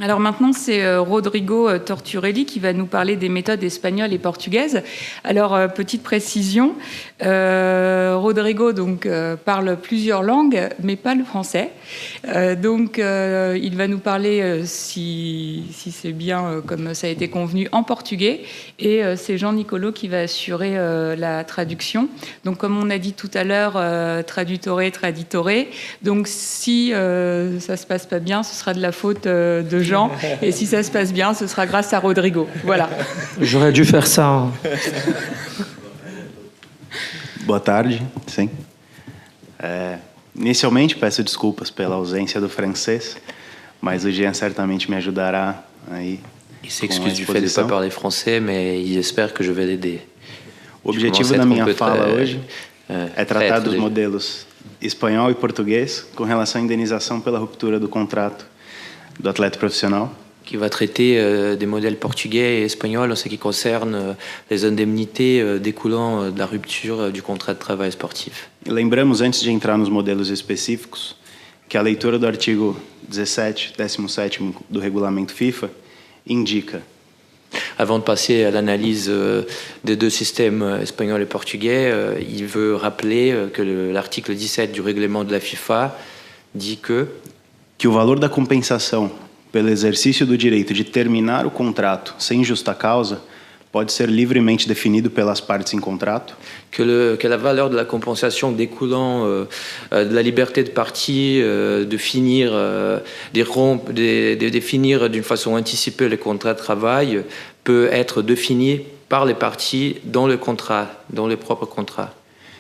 Alors maintenant, c'est Rodrigo Torturelli qui va nous parler des méthodes espagnoles et portugaises. Alors, petite précision, Rodrigo parle plusieurs langues, mais pas le français. Il va nous parler, si c'est bien comme ça a été convenu, en portugais. Et c'est Jean Nicolo qui va assurer la traduction. Donc, comme on a dit tout à l'heure, tradutore, traditore. Donc, si ça se passe pas bien, ce sera de la faute de Jean, et si ça se passe bien, ce sera grâce à Rodrigo. Voilà. J'aurais dû faire ça. Boa tarde, sim. Inicialmente, peço desculpas pela ausência do francês, mas o Jean certamente me ajudará aí. Il s'excuse du fait de ne pas parler français, mais il espère que je vais l'aider. O objetivo da minha fala hoje é tratar dos modelos espanhol e português com relação à indenização pela ruptura do contrato do atleta profissional. Qui va traiter des modèles portugais et espagnols en ce qui concerne les indemnités découlant de la rupture du contrat de travail sportif. E lembramos, antes de entrar nos modelos específicos, que a leitura do artigo 17, 17º do regulamento FIFA indica. Avant de passer à l'analyse des deux systèmes espagnol et portugais, il veut rappeler que l'article 17 du règlement de la FIFA dit que o valor da compensação pelo exercício do direito de terminar o contrato sem justa causa pode ser livremente definido pelas partes em contrato. Que la valeur de la compensation découlant de la liberté de partie de finir, de définir d'une façon anticipée le contrat de travail peut être définie par les parties dans le contrat, dans le propre contrat.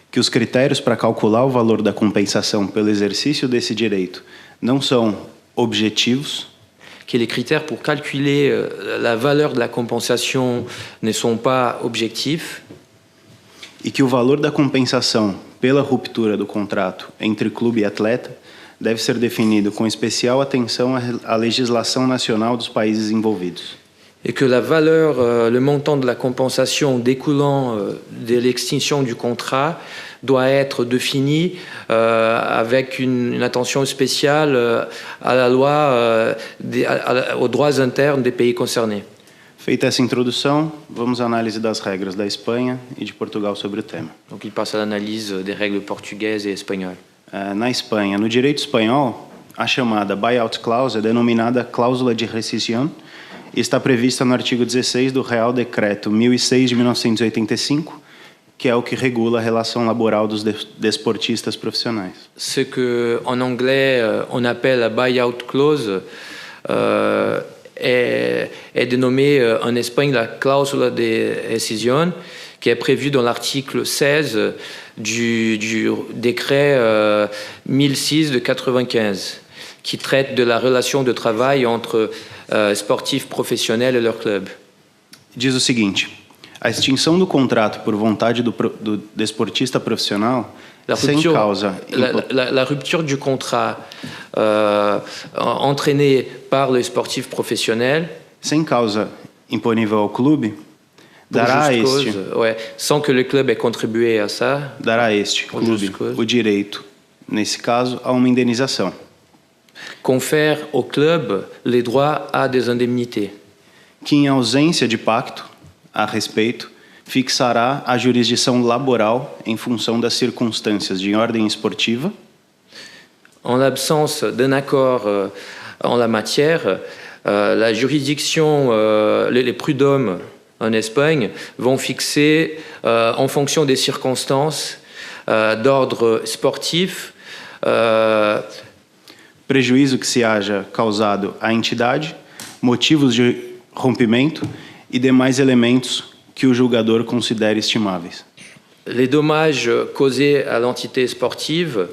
Que os critérios para calcular o valor da compensação pelo exercício desse direito não são objetivos. Que les critères pour calculer la valeur de la compensation ne sont pas objectifs. E que o valor da compensação pela ruptura do contrato entre clube e atleta deve ser definido com especial atenção à legislação nacional dos países envolvidos. Et que la valeur, le montant de la compensation découlant de l'extinction du contrat doit être défini avec une attention spéciale à la loi, aux droits internes des pays concernés. Feita essa introdução, vamos à análise das regras da Espanha e de Portugal sobre o tema. Donc il passe à l'analyse des règles portugaises et espagnoles. Na Espanha, no direito espanhol, a chamada buyout clause é denominada cláusula de rescisão e está prevista no artigo 16 do Real Decreto 1006 de 1985, que é o que regula a relação laboral dos desportistas profissionais. Ce que en anglais on appelle la buyout clause est dénommée en Espagne la cláusula de rescisão, qui est prévue dans l'article 16 du décret 1006 de 95, qui traite de la relation de travail entre sportifs professionnels et leur club. Diz o seguinte: a extinção do contrato por vontade do desportista profissional sem causa. La rupture du contrat entraînée par le sportif professionnel sem causa imponível ao clube dará a este, sans que le club ait contribué à ça, dará a este clube o direito, nesse caso, a uma indenização. Confère au club les droits à des indemnités. Que em ausência de pacto a respeito, fixará a jurisdição laboral em função das circunstâncias de ordem esportiva. En l'absence d'un accord en la matière, la juridiction, les prud'hommes en Espagne vont fixer, en fonction des circonstances d'ordre sportif, prejuízo que se haja causado à entidade, motivos de rompimento e demais elementos que o julgador considere estimáveis. Les dommages causés à l'entité sportive,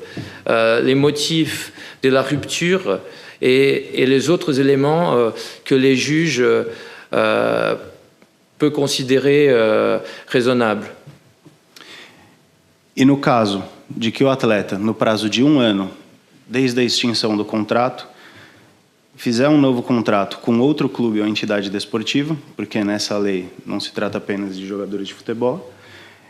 les motifs de la rupture et les autres éléments que les juges peuvent considérer raisonnables. E no caso de que o atleta, no prazo de 1 ano, desde a extinção do contrato, fizer um novo contrato com outro clube ou entidade desportiva, porque nessa lei não se trata apenas de jogadores de futebol,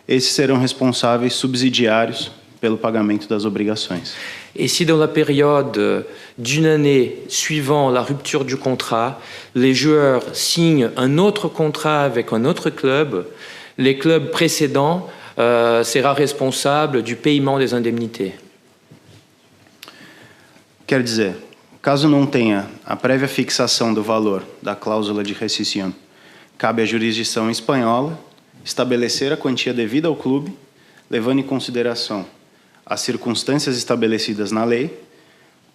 esses serão responsáveis subsidiários pelo pagamento das obrigações. Et si dans la période d'une année suivant la rupture du contrat, les joueurs signent un autre contrat avec un autre club, les clubs précédents sera responsable du paiement des indemnités. Quer dizer, caso não tenha a prévia fixação do valor da cláusula de rescisão, cabe à jurisdição espanhola estabelecer a quantia devida ao clube, levando em consideração as circunstâncias estabelecidas na lei,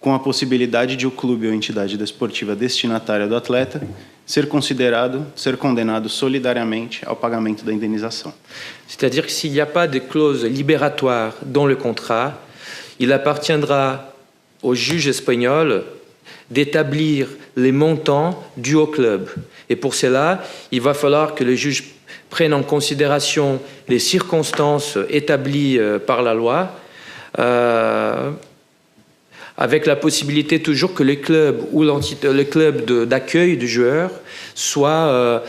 com a possibilidade de o clube ou entidade desportiva destinatária do atleta ser condenado solidariamente ao pagamento da indenização. C'est-à-dire que s'il n'y a pas de clause libératoire dans le contrat, il appartiendra au juge espagnol d'établir les montants dus au club. Et pour cela, il va falloir que le juge prenne en considération les circonstances établies par la loi, avec la possibilité toujours que le club ou le club d'accueil du joueur soit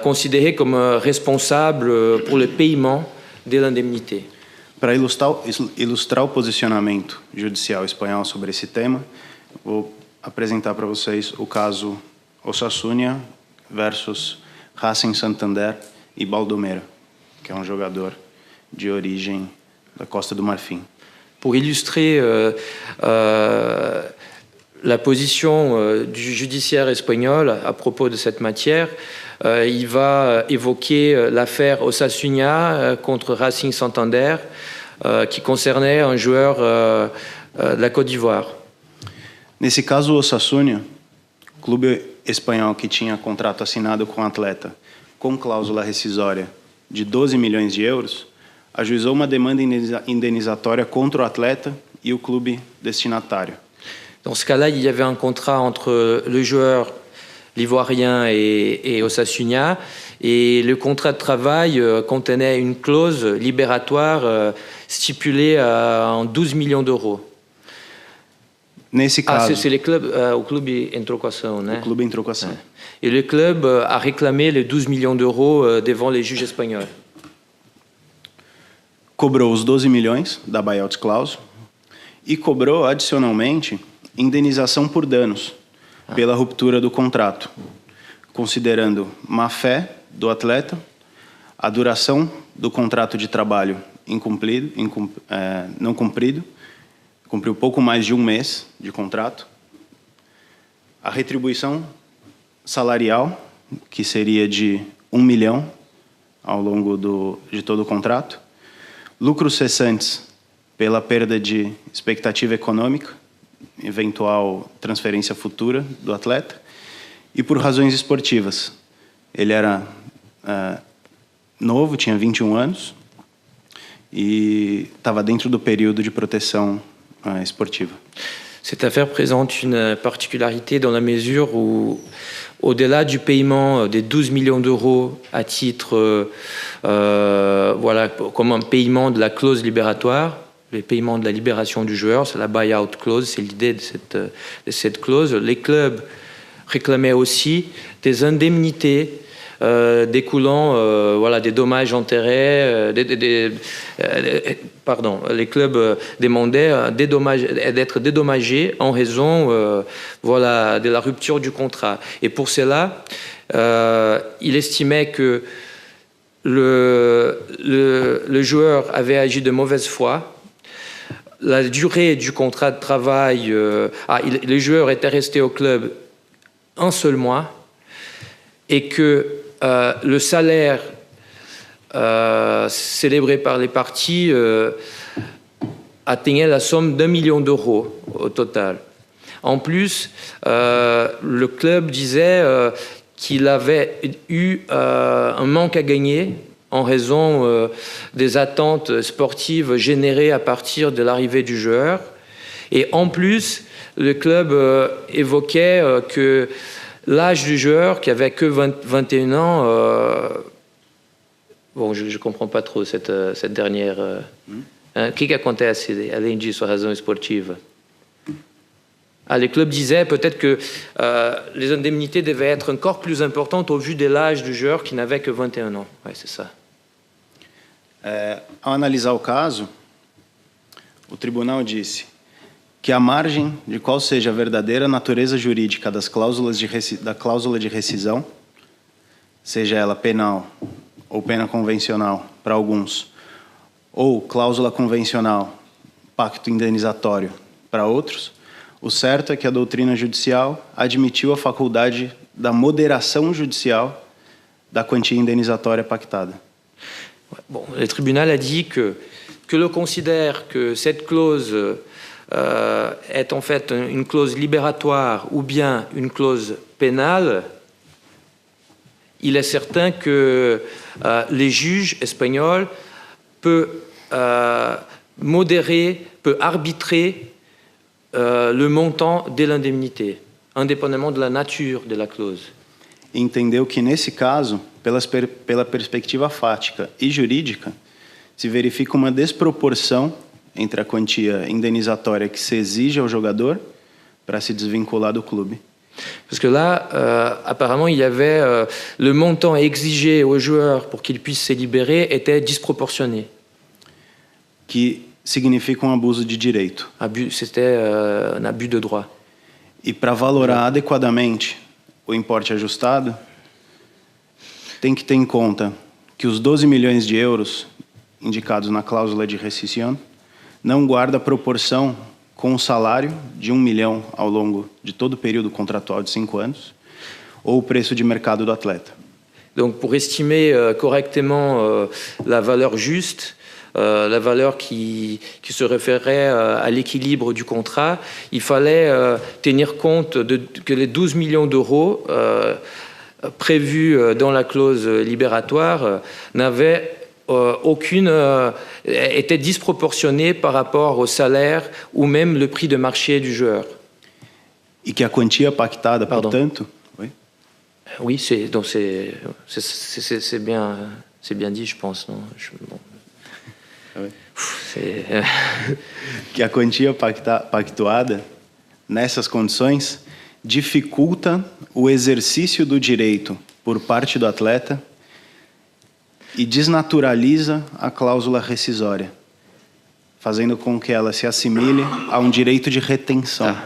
considéré comme responsable pour le paiement de l'indemnité. Para ilustrar o posicionamento judicial espanhol sobre esse tema, vou apresentar para vocês o caso Osasuna versus Racing Santander e Baldomero, que é um jogador de origem da Costa do Marfim. Pour illustrer la position du judiciaire espagnol à propos de cette matière, il va évoquer l'affaire Osasuna contre Racing Santander, qui concernait un joueur de la Côte d'Ivoire. Nesse caso, o Osasuna, clube espanhol que tinha contrato assinado com o atleta com cláusula rescisória de 12 milhões de euros, ajuizou uma demanda indenizatória contra o atleta e o clube destinatário. Dans ce cas-là, il y avait un contrat entre le joueur l'ivoirien et Osasuna, et le contrat de travail contenait une clause libératoire stipulée en 12 millions d'euros. Nesse caso, c'est les clubs, o clube entrou com a ação, né? O clube entrou com a ação. Et le club a réclamé les 12 millions d'euros devant les juges espagnols. Cobrou os 12 milhões da buyout clause e cobrou, adicionalmente, indenização por danos pela ruptura do contrato, considerando má-fé do atleta, a duração do contrato de trabalho não cumprido, cumpriu pouco mais de um mês de contrato, a retribuição salarial, que seria de 1 milhão ao longo de todo o contrato, lucros cessantes pela perda de expectativa econômica, eventual transferência futura do atleta, e por razões esportivas. Ele era novo, tinha 21 anos, e estava dentro do período de proteção esportiva. Cette affaire présente une particularité dans la mesure où, au-delà du paiement des 12 millions d'euros à titre, comme un paiement de la clause libératoire, le paiement de la libération du joueur, c'est la buyout clause, c'est l'idée de cette clause. Les clubs réclamaient aussi des indemnités découlant des dommages intérêts. Les clubs demandaient d'être dédommagés en raison de la rupture du contrat. Et pour cela, il estimait que le joueur avait agi de mauvaise foi. La durée du contrat de travail, le joueur était resté au club un seul mois et que le salaire célébré par les parties atteignait la somme d'1 million d'euros au total. En plus, le club disait qu'il avait eu un manque à gagner en raison des attentes sportives générées à partir de l'arrivée du joueur. Et en plus, le club évoquait que l'âge du joueur, qui avait que 21 ans, je ne comprends pas trop cette dernière... O que acontece, além disso, a razão esportiva? Le club disait peut-être que les indemnités devaient être encore plus importantes au vu de l'âge du joueur qui n'avait que 21 ans. Ouais, c'est ça. Ao analisar o caso, o tribunal disse que, à margem de qual seja a verdadeira natureza jurídica da cláusula de rescisão, seja ela penal ou pena convencional para alguns, ou cláusula convencional, pacto indenizatório para outros, o certo é que a doutrina judicial admitiu a faculdade da moderação judicial da quantia indenizatória pactada. Bon, le tribunal a dit que l'on considère que cette clause est en fait une clause libératoire ou bien une clause pénale. Il est certain que les juges espagnols peuvent modérer, peuvent arbitrer le montant de l'indemnité, indépendamment de la nature de la clause. Entendeu que, nesse caso, pela perspectiva fática e jurídica, se verifica uma desproporção entre a quantia indenizatória que se exige ao jogador para se desvincular do clube. Parce que là, apparemment, il y avait le montant exigé aux joueurs pour qu'ils puissent se libérer était disproportionné. Que significa um abuso de direito. C'était un abus de droit. E para valorar adequadamente o importe ajustado, tem que ter em conta que os 12 milhões de euros indicados na cláusula de rescisão não guarda proporção com o salário de 1 milhão ao longo de todo o período contratual de 5 anos, ou o preço de mercado do atleta. Donc, pour estimer correctement la valeur juste, la valeur qui se référait à l'équilibre du contrat, il fallait tenir compte que les 12 millions d'euros prévus dans la clause libératoire n'avaient était disproportionné par rapport au salaire ou même le prix de marché du joueur. E que a quantia pactada, portanto... Oui, c'est bien dit, je pense. Non bon. Ah oui. Que a quantia pactuada, nessas condições, dificulta o exercício do direito por parte do atleta e desnaturaliza a cláusula rescisória, fazendo com que ela se assimile a um direito de retenção.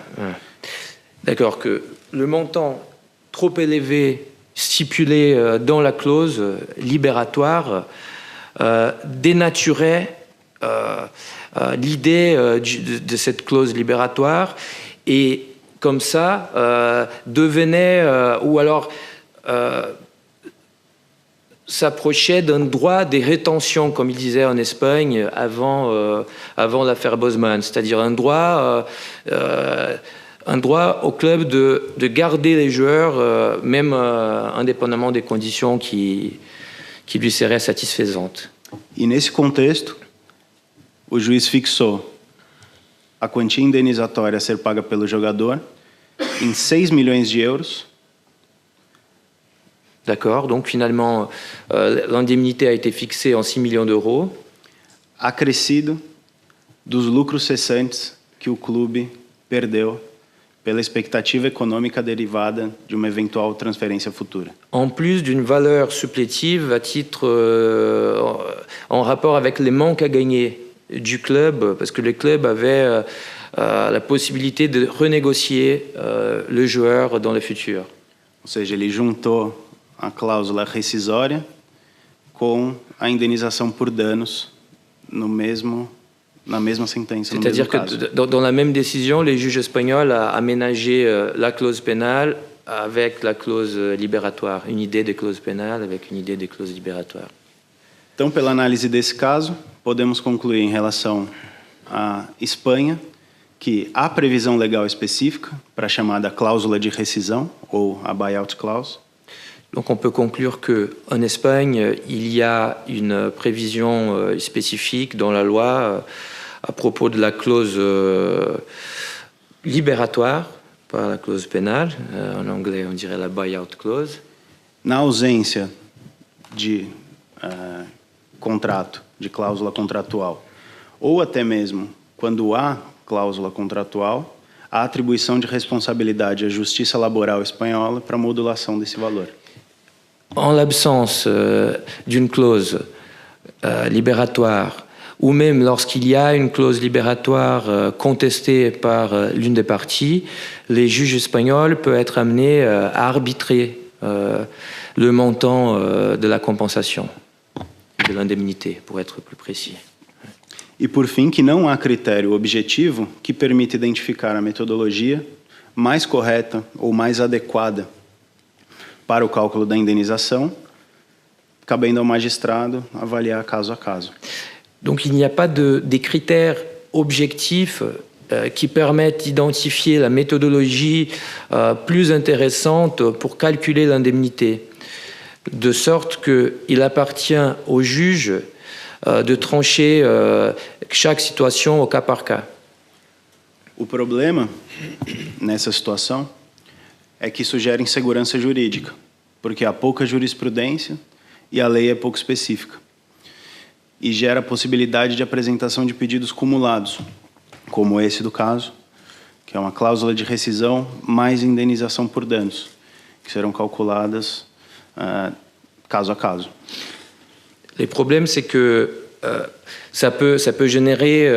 D'accord, que le montant trop élevé stipulé dans la clause libératoire dénaturait l'idée de cette clause libératoire et comme ça devenait ou alors s'approchait d'un droit des rétentions, comme il disait en Espagne avant l'affaire Bosman, c'est-à-dire un droit au club de garder les joueurs, même indépendamment des conditions qui lui seraient satisfaisantes. E nesse contexto, o juiz fixou a quantia indenizatória a ser paga pelo jogador em 6 milhões de euros. D'accord, donc finalement, l'indemnité a été fixée en 6 millions d'euros. Acrescido dos lucros cessantes que o clube perdeu pela expectativa econômica derivada de uma eventual transferência futura. En plus d'une valeur supplétive à titre en rapport avec les manques à gagner du club, parce que le club avait la possibilité de renégocier le joueur dans le futur. Ou seja, ele juntou a cláusula rescisória com a indenização por danos na mesma sentença. C'est-à-dire que dans la même décision, les juges espagnols ont aménagé la clause pénale avec la clause libératoire, une idée de clause pénale avec une idée de clause libératoire. Então, pela análise desse caso, podemos concluir em relação à Espanha que há previsão legal específica para a chamada cláusula de rescisão ou a buyout clause. Donc on peut conclure qu'en Espagne, il y a une prévision spécifique dans la loi à propos de la clause libératoire, pas la clause pénale. En anglais, on dirait la buyout clause. Na ausência de contrato, de cláusula contratual, ou até mesmo quando há cláusula contratual, a atribuição de responsabilidade à Justiça Laboral espanhola para a modulação desse valor. En l'absence d'une clause libératoire ou même lorsqu'il y a une clause libératoire contestée par l'une des parties, les juges espagnols peuvent être amenés à arbitrer le montant de la compensation, de l'indemnité, pour être plus précis. E, por fim, que não há critério objetivo que permita identificar a metodologia mais correta ou mais adequada para o cálculo da indenização, cabendo ao magistrado avaliar caso a caso. Donc il n'y a pas des critères objectifs qui permettent d'identifier la méthodologie plus intéressante pour calculer l'indemnité, de sorte qu'il appartient au juge de trancher chaque situation au cas par cas. O problema nessa situação é que isso gera insegurança jurídica, porque há pouca jurisprudência e a lei é pouco específica. E gera a possibilidade de apresentação de pedidos cumulados, como esse do caso, que é uma cláusula de rescisão mais indenização por danos, que serão calculadas caso a caso. Le problème, c'est que ça peut générer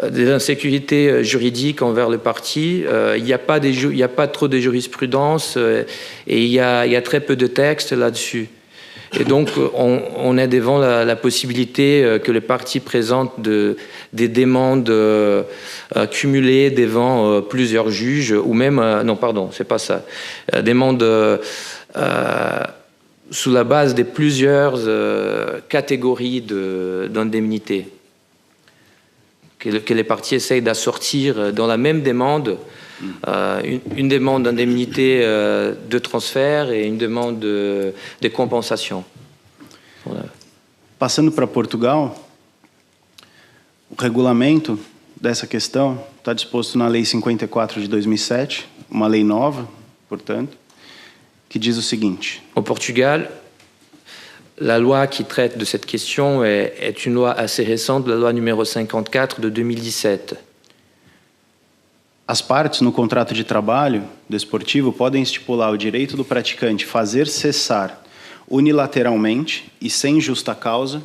des insécurités juridiques envers le parti. Il n'y a pas trop de jurisprudence et il y a très peu de textes là-dessus. Et donc, on est devant la possibilité que le parti présente des demandes cumulées devant plusieurs juges, ou même, non, pardon, c'est pas ça, demandes sous la base de plusieurs catégories d'indemnités, que les partis essayent d'assortir dans la même demande, une demande d'indemnité de transfert et une demande de compensation. Voilà. Passando para Portugal, o regulamento dessa questão está disposto na Lei 54 de 2007, uma lei nova, portanto, qui diz o seguinte. Au Portugal, la loi qui traite de cette question est une loi assez récente, la loi numéro 54 de 2017. As partes no contrato de trabalho desportivo podem estipular o direito do praticante fazer cessar unilateralmente e sem justa causa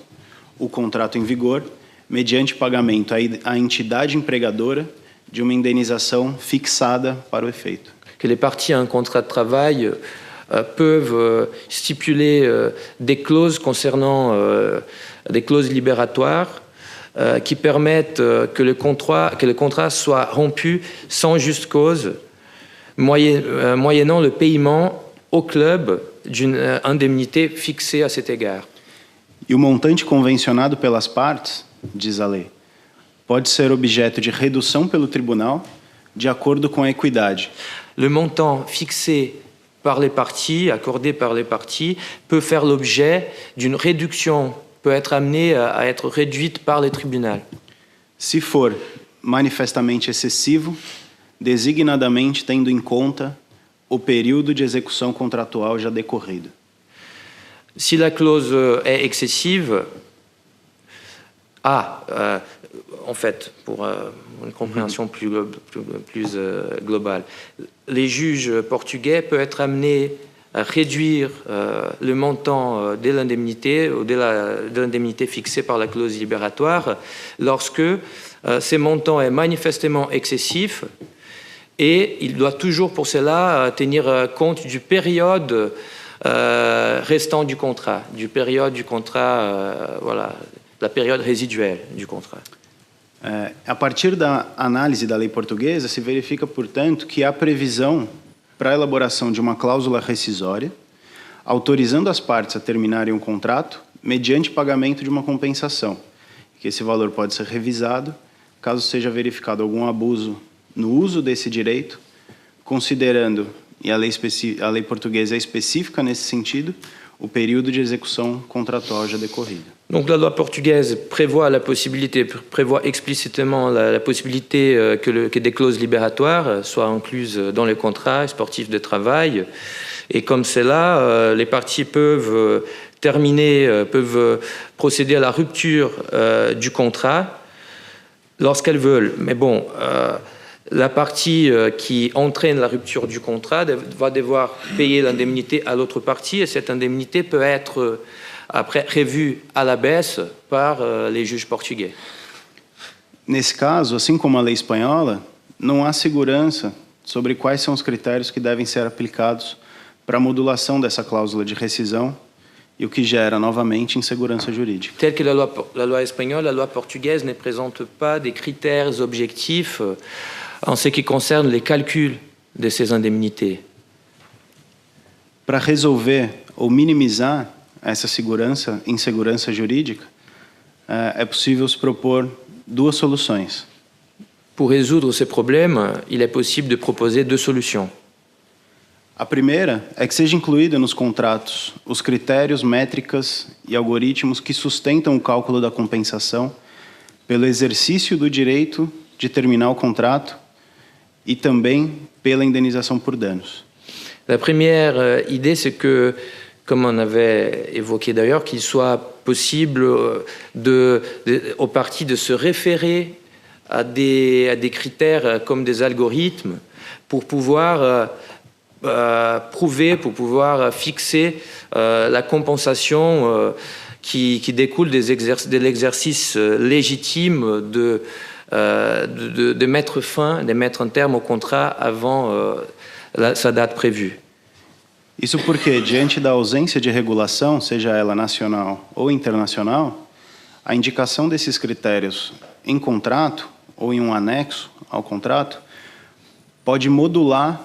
o contrato em vigor, mediante pagamento à entidade empregadora de uma indenização fixada para o efeito. Que les parties à un contrat de travail peuvent stipuler des clauses concernant des clauses libératoires qui permettent que le contrat soit rompu sans juste cause, moyennant le paiement au club d'une indemnité fixée à cet égard. E o montante convencionado pelas partes, diz a lei, pode ser objeto de redução pelo tribunal de acordo com a equidade. Le montant fixé par les parties, accordé par les parties, peut faire l'objet d'une réduction, peut être amené à être réduite par les tribunaux. Se for manifestamente excessivo, designadamente tendo em conta o período de execução contratual já decorrido. Si la clause est excessive, en fait, pour une compréhension plus globale, les juges portugais peuvent être amenés à réduire le montant de l'indemnité ou de l'indemnité fixée par la clause libératoire lorsque ce montant est manifestement excessif et il doit toujours pour cela tenir compte du période restant du contrat, voilà, la période résiduelle du contrat. A partir da análise da lei portuguesa, se verifica, portanto, que há previsão para a elaboração de uma cláusula rescisória, autorizando as partes a terminarem um contrato mediante pagamento de uma compensação, que esse valor pode ser revisado caso seja verificado algum abuso no uso desse direito, considerando, e a lei portuguesa é específica nesse sentido, o período de exécution contractuelle déjà décorrida. Donc la loi portugaise prévoit explicitement la possibilité que des clauses libératoires soient incluses dans les contrats sportifs de travail. Et comme c'est là, les parties peuvent peuvent procéder à la rupture du contrat lorsqu'elles veulent. Mais bon, la partie qui entraîne la rupture du contrat va devoir payer l'indemnité à l'autre partie et cette indemnité peut être après revu à la baisse par les juges portugais. Nesse caso, assim como a lei espanhola, não há segurança sobre quais são os critérios que devem ser aplicados para a modulação dessa cláusula de rescisão, e o que gera novamente insegurança jurídica. Tel que la loi espagnole, la loi portugaise ne présente pas des critères objectifs en ce qui concerne les calculs de ces indemnités. Para resolver ou minimizar essa insegurança jurídica, é possível se propor duas soluções. Pour résoudre ces problèmes, il est possible de proposer deux solutions. A primeira é que seja incluída nos contratos os critérios, métricas e algoritmos que sustentam o cálculo da compensação pelo exercício do direito de terminar o contrato e também pela indenização por danos. La première idée, c'est que, comme on avait évoqué d'ailleurs, qu'il soit possible aux parties de se référer à des critères comme des algorithmes pour pouvoir prouver, pour pouvoir fixer la compensation qui découle de l'exercice légitime de mettre fin, de mettre un terme au contrat avant sa date prévue. Isso porque, diante da ausência de regulação, seja ela nacional ou internacional, a indicação desses critérios em contrato ou em um anexo ao contrato pode modular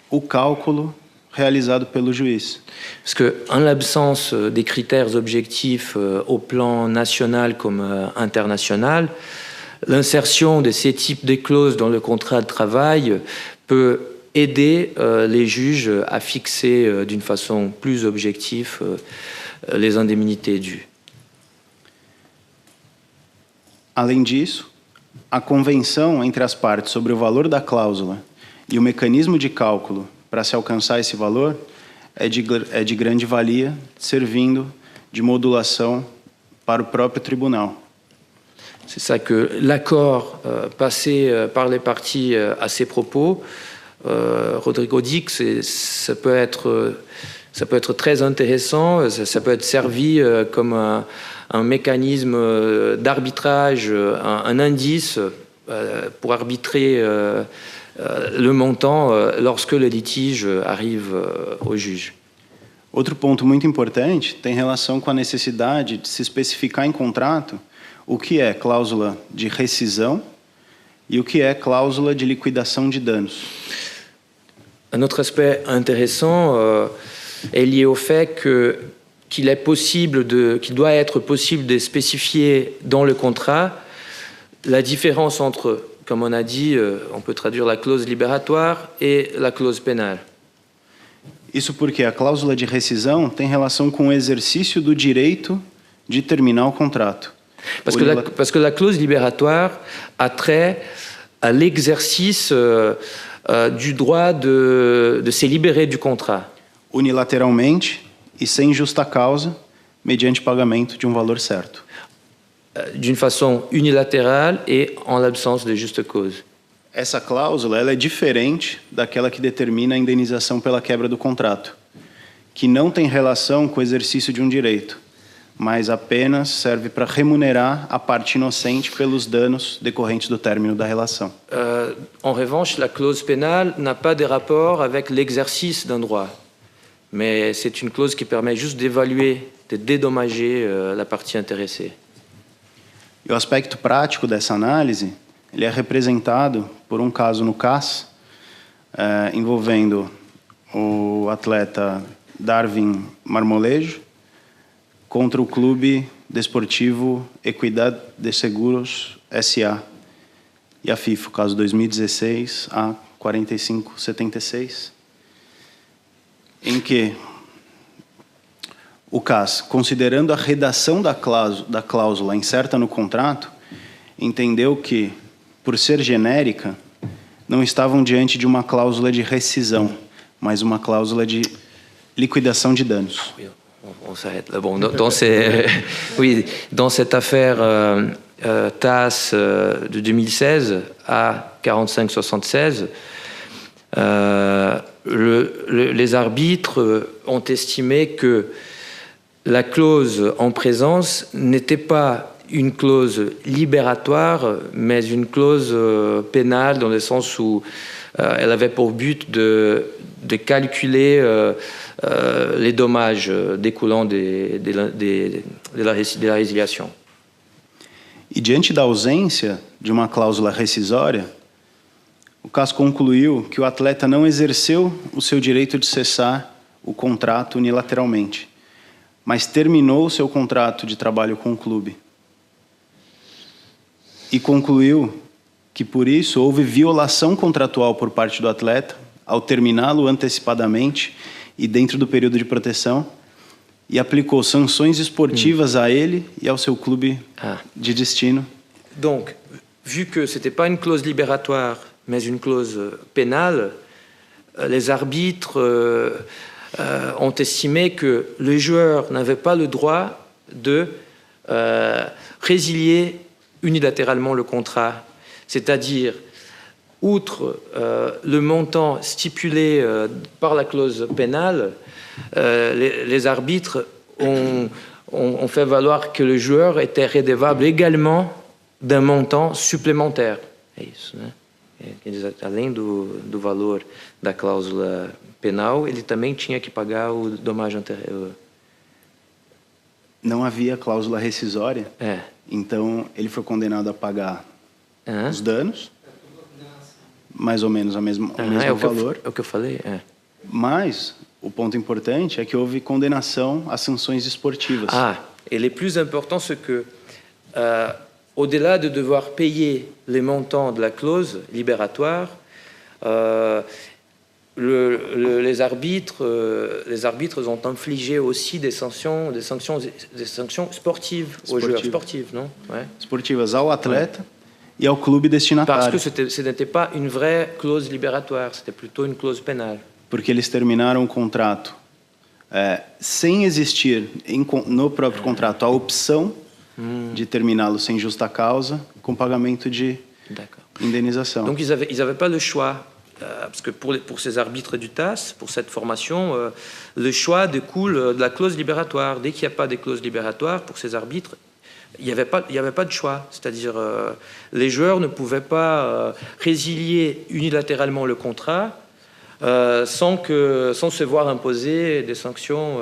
o cálculo réalisé pelo juiz. Parce qu'en l'absence des critères objectifs au plan national comme international, l'insertion de ces types de clauses dans le contrat de travail peut aider les juges à fixer d'une façon plus objective les indemnités dues. Além disso, a convenção entre as partes sobre o valor da cláusula e o mecanismo de cálculo para se alcançar esse valor é de grande valia, servindo de modulação para o próprio tribunal. C'est ça que l'accord passé par les parties à ces propos, Rodrigo dit que ça peut être très intéressant, ça peut être servi comme un mécanisme d'arbitrage, un indice pour arbitrer le montant lorsque le litige arrive au juge. Outro ponto muito importante tem relação com a necessidade de se especificar em contrato o que é cláusula de rescisão e o que é cláusula de liquidação de danos. Un autre aspect intéressant est lié au fait qu'il doit être possible de spécifier dans le contrat la différence entre, comme on a dit, on peut traduire la clause libératoire et la clause pénale. Isso porque a cláusula de rescisão tem relação com o exercício do direito de terminar o contrato. Parce que la clause libératoire a trait à l'exercice du droit de se libérer du contrat. Unilateralmente e sem justa causa, mediante pagamento de valor certo. D'une façon unilatérale et en l'absence de juste cause. Essa cláusula ela é diferente daquela que determina a indenização pela quebra do contrato, que não tem relação com o exercício de um direito, mas apenas serve para remunerar a parte inocente pelos danos decorrentes do término da relação. En revanche, la clause pénale n'a pas de rapport avec l'exercice d'un droit, mais c'est une clause qui permet juste d'évaluer, de dédommager la partie intéressée. E o aspecto prático dessa análise ele é representado por um caso no CAS envolvendo o atleta Darwin Marmolejo contra o Clube Desportivo Equidad de Seguros S.A. e a FIFA, caso 2016 a 4576, em que o CAS, considerando a redação da cláusula incerta no contrato, entendeu que, por ser genérica, não estavam diante de uma cláusula de rescisão, mas uma cláusula de liquidação de danos. On s'arrête là. Bon, dans cette affaire TAS de 2016 à 4576, les arbitres ont estimé que la clause en présence n'était pas une clause libératoire, mais une clause pénale, dans le sens où elle avait pour but de calculer les dommages découlant de la résiliation. E diante da ausência de uma cláusula rescisória, o CAS concluiu que o atleta não exerceu o seu direito de cessar o contrato unilateralmente, mas terminou o seu contrato de trabalho com o clube. E concluiu que, por isso, houve violação contratual por parte do atleta ao terminá-lo antecipadamente e dentro do período de proteção, e aplicou sanções esportivas a ele e ao seu clube de destino. Donc, vu que ce n'était pas une clause libératoire, mais une clause pénale, les arbitres ont estimé que le joueur n'avait pas le droit de résilier unilatéralement le contrat. C'est-à-dire, outre le montant stipulé par la clause pénale, les arbitres ont fait valoir que le joueur était redevable également d'un montant supplémentaire. É isso, né? Além do valor da cláusula penal, ele também tinha que pagar o domagem anterior. Não havia cláusula rescisória, então ele foi condenado a pagar os danos, mais ou menos o mesmo valor. É o que eu falei, Mas o ponto importante é que houve condenação a sanções esportivas. Et le plus important, c'est que, au-delà de devoir payer les montants de la clause libératoire, les arbitres ont infligé aussi des sanctions sportives aux joueurs sportifs, non? Esportivas ao atleta e ao clube destinatário. Parce que ce n'était pas une vraie clause libératoire, c'était plutôt une clause pénale. Porque eles terminaram o contrato sem existir no próprio contrato a opção de terminá-lo sem justa causa, com pagamento de indenização. Donc ils avaient pas le choix, parce que pour ces arbitres du TAS, pour cette formation, le choix découle de la clause libératoire. Dès qu'il n'y a pas de clause libératoire pour ces arbitres, il n'y avait pas de choix. C'est-à-dire, les joueurs ne pouvaient pas résilier unilatéralement le contrat sans se voir imposer des sanctions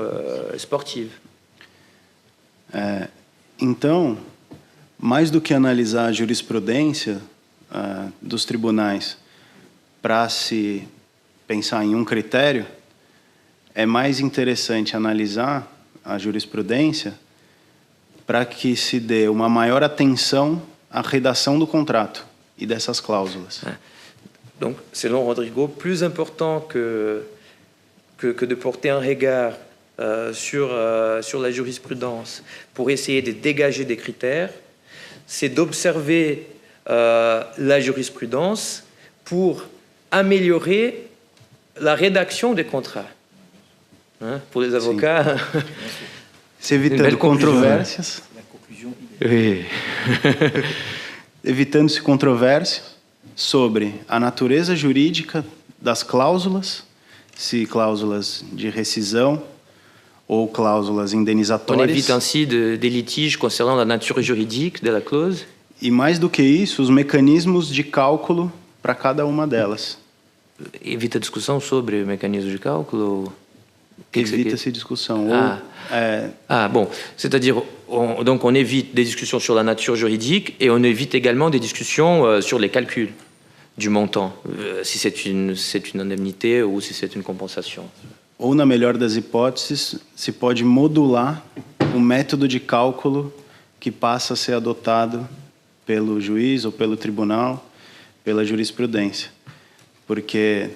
sportives. Então, mais do que analisar a jurisprudência dos tribunais para se pensar em um critério, é mais interessante analisar a jurisprudência para que se dê uma maior atenção à redação do contrato e dessas cláusulas. Donc, selon Rodrigo, plus important que de porter un regard sur la jurisprudence pour essayer de dégager des critères, c'est d'observer la jurisprudence pour améliorer la rédaction des contrats. Pour les avocats... Se evitando controvérsias. Oui. Evitando-se controvérsias sobre a natureza jurídica das cláusulas, se cláusulas de rescisão ou cláusulas indenizatórias. On évite ainsi des litiges concernant la nature juridique de la clause. E mais do que isso, os mecanismos de cálculo para cada uma delas. Evita a discussão sobre o mecanismo de cálculo. Evita-se discussão. Bon, c'est-à-dire, donc on évite des discussions sur la nature juridique et on évite également des discussions sur les calculs du montant, si c'est une indemnité ou si c'est une compensation. Ou, na melhor das hipóteses, se pode modular o método de cálculo que passa a ser adotado pelo juiz ou pelo tribunal, pela jurisprudência, porque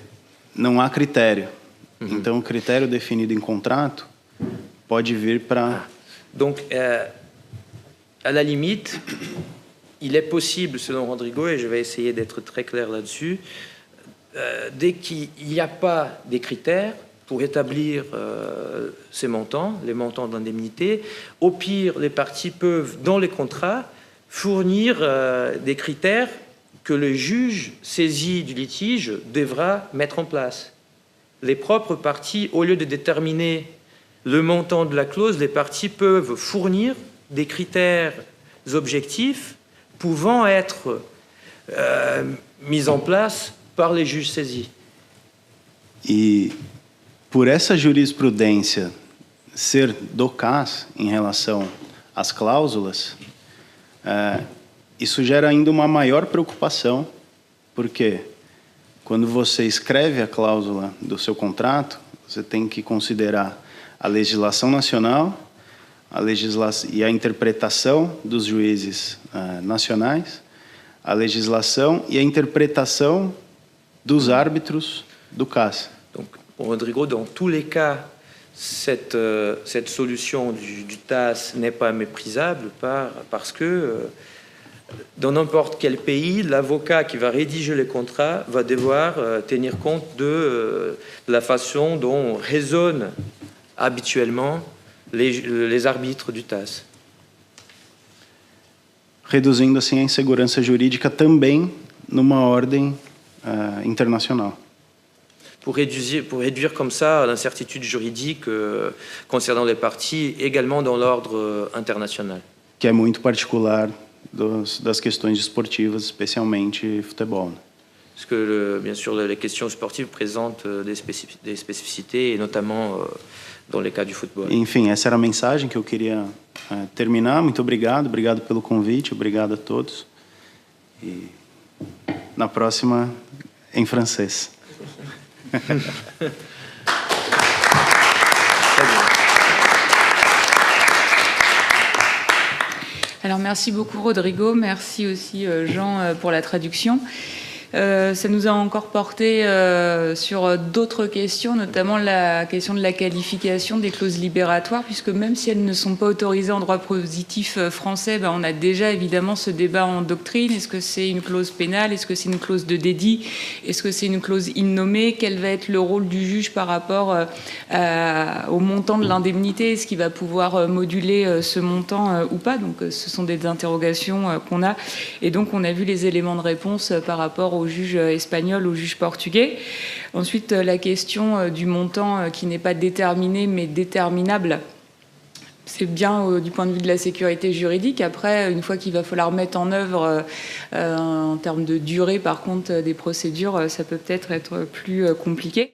não há critério. Então, o critério definido em contrato pode vir para... Donc, à la limite, il est possible, selon Rodrigo, et je vais essayer d'être très clair là-dessus, dès qu'il n'y a pas des critères pour établir ces montants, les montants d'indemnité, au pire, les parties peuvent, dans les contrats, fournir des critères que le juge saisi du litige devra mettre en place. Les propres parties, au lieu de déterminer le montant de la clause, les parties peuvent fournir des critères objectifs pouvant être mis en place par les juges saisis. E por essa jurisprudência ser do CAS em relação às cláusulas, isso gera ainda uma maior preocupação, porque quando você escreve a cláusula do seu contrato, você tem que considerar a legislação nacional, e a interpretação dos juízes nacionais, a legislação e a interpretação dos árbitros do CAS. Donc, pour Rodrigo, dans tous les cas, cette solution du TAS n'est pas méprisable parce que dans n'importe quel pays, l'avocat qui va rédiger les contrats va devoir tenir compte de la façon dont raisonnent habituellement les arbitres du TAS. Reduzindo assim a insegurança jurídica também numa ordem internacional. Pour réduire comme ça l'incertitude juridique concernant les parties, également dans l'ordre international. Que é muito particular das questões esportivas, especialmente futebol. Parce que, bien sûr, les questions sportives présentent des spécificités, et notamment dans les cas du football. Enfim, essa era a mensagem que eu queria terminar. Muito obrigado pelo convite, obrigado a todos. E na próxima, em francês. Alors merci beaucoup Rodrigo, merci aussi Jean pour la traduction. Ça nous a encore porté sur d'autres questions, notamment la question de la qualification des clauses libératoires, puisque même si elles ne sont pas autorisées en droit positif français, on a déjà évidemment ce débat en doctrine. Est-ce que c'est une clause pénale? Est-ce que c'est une clause de dédit? Est-ce que c'est une clause innommée? Quel va être le rôle du juge par rapport au montant de l'indemnité? Est-ce qu'il va pouvoir moduler ce montant ou pas? Donc ce sont des interrogations qu'on a. Et donc on a vu les éléments de réponse par rapport au juge espagnol, au juge portugais. Ensuite, la question du montant qui n'est pas déterminé mais déterminable. C'est bien du point de vue de la sécurité juridique. Après, une fois qu'il va falloir mettre en œuvre en termes de durée, par contre, des procédures, ça peut peut-être être plus compliqué.